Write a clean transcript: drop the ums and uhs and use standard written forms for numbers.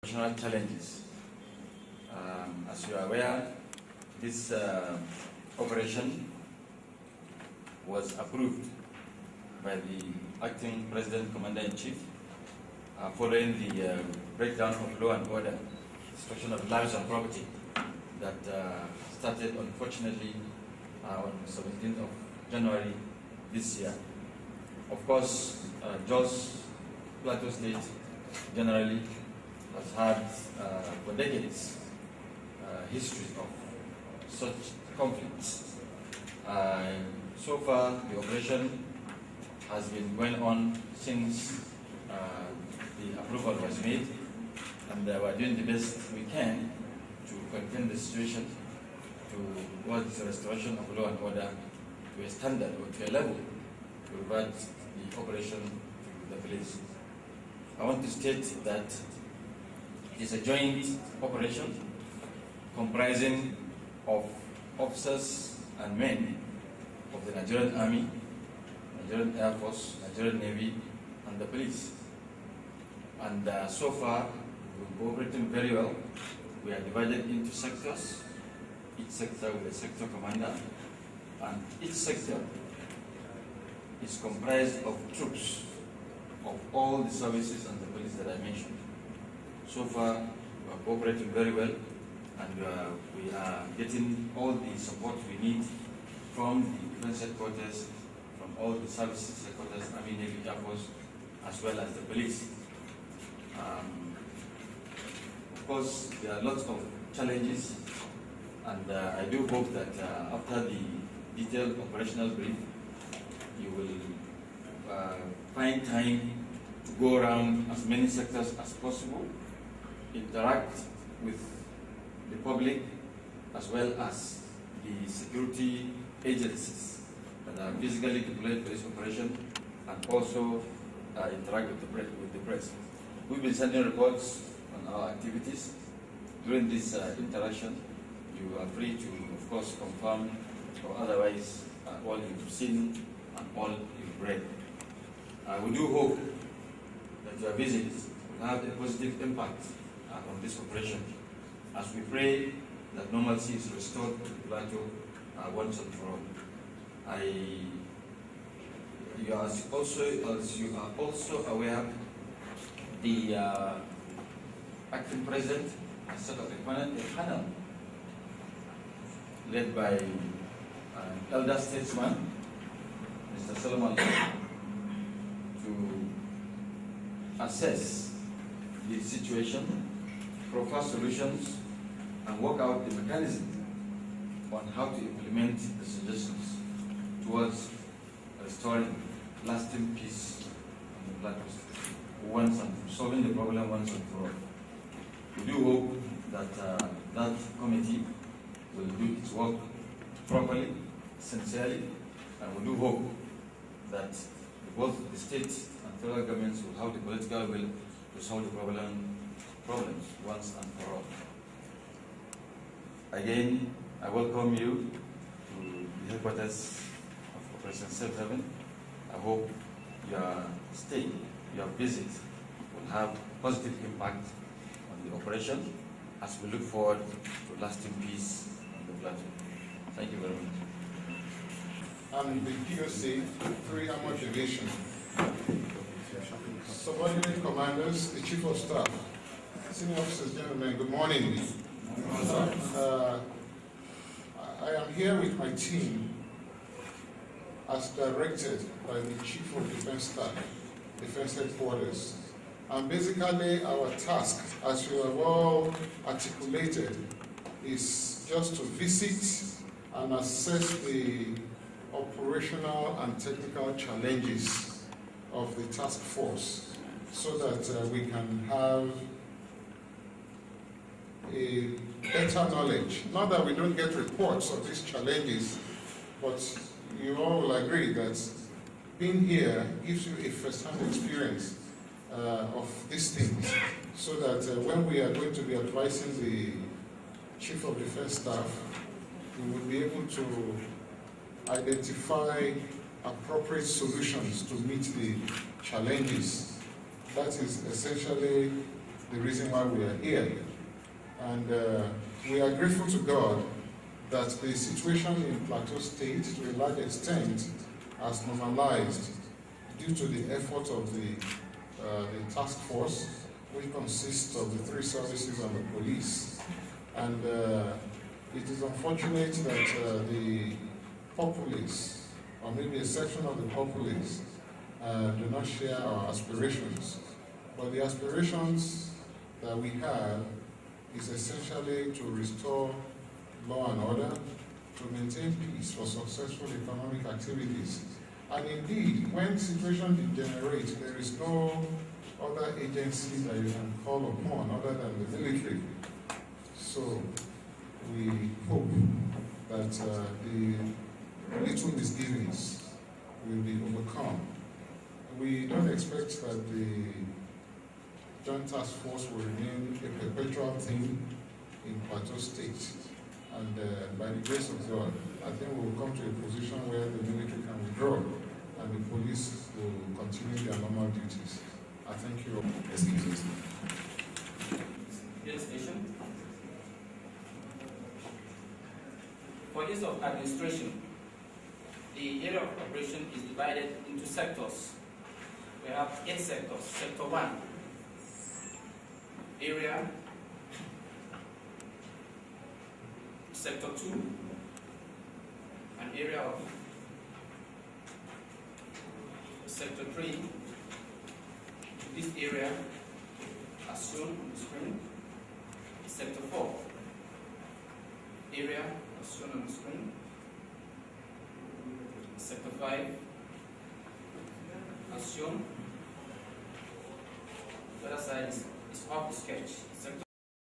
operational challenges. As you are aware, this operation was approved by the acting President Commander-in-Chief following the breakdown of law and order, destruction of lives and property that started unfortunately on 17th of January this year. Of course, Jos Plateau State generally has had for decades history of such conflicts. So far, the operation has been going on since the approval was made, and we're doing the best we can to contain the situation towards the restoration of law and order to a standard or to a level to revert the operation to the police. I want to state that it is a joint operation comprising of officers and men of the Nigerian Army, Nigerian Air Force, Nigerian Navy, and the police. And so far, we're cooperating very well. We are divided into sectors, each sector with a sector commander, and each sector is comprised of troops of all the services and the police that I mentioned. So far, we are cooperating very well, and we are getting all the support we need from the defense headquarters, from all the services headquarters, Army, Navy, Air Force, as well as the police. Of course, there are lots of challenges, and I do hope that after the detailed operational brief, you will find time to go around as many sectors as possible, interact with the public as well as the security agencies that are physically deployed for this operation, and also interact with the press. We've been sending reports on our activities. During this interaction, you are free to, of course, confirm or otherwise all you've seen and all you've read. We do hope that your visit will have a positive impact on this operation, as we pray that normalcy is restored to Plateau once and for all. You are also aware, the acting president has set up a panel led by an elder statesman, Mr. Solomon, to assess the situation, proffer solutions, and work out the mechanism on how to implement the suggestions towards restoring lasting peace on the Plateau once and solving the problem once and for all. We do hope that that committee will do its work properly, sincerely, and we do hope that both the state and federal governments will have the political will to solve the problems once and for all. Again, I welcome you to the headquarters of Operation Safe Haven. I hope your stay, your visit will have positive impact on the operation as we look forward to lasting peace on the Plateau. Thank you very much. I'm the POC, 3 Armored Division. Subordinate commanders, the Chief of Staff, senior officers, gentlemen, good morning. I am here with my team as directed by the Chief of Defense Staff, Defense Headquarters. And basically our task, as you have all articulated, is just to visit and assess the operational and technical challenges of the task force so that we can have a better knowledge. Not that we don't get reports of these challenges, but you all will agree that being here gives you a first-hand experience of these things, so that when we are going to be advising the Chief of Defense Staff, we will be able to identify appropriate solutions to meet the challenges. That is essentially the reason why we are here. And we are grateful to God that the situation in Plateau State, to a large extent, has normalized due to the effort of the task force, which consists of the 3 services and the police. And it is unfortunate that the populace, or maybe a section of the populace, do not share our aspirations. But the aspirations that we have is essentially to restore law and order, to maintain peace for successful economic activities. And indeed, when situation degenerates, there is no other agency that you can call upon other than the military. So we hope that the little misgivings will be overcome. We don't expect that the Joint Task Force will remain a perpetual thing in Plateau State. And by the grace of God, I think we will come to a position where the military can withdraw and the police will continue their normal duties. I thank you. Yes, station. For ease of administration, the area of operation is divided into sectors. We have 8 sectors. Sector 1, area. Sector 2, an area of. Sector 3, this area as shown on the screen. Sector 4, area as shown on the screen. Sector 5, as shown. The other side is off the sketch. Sector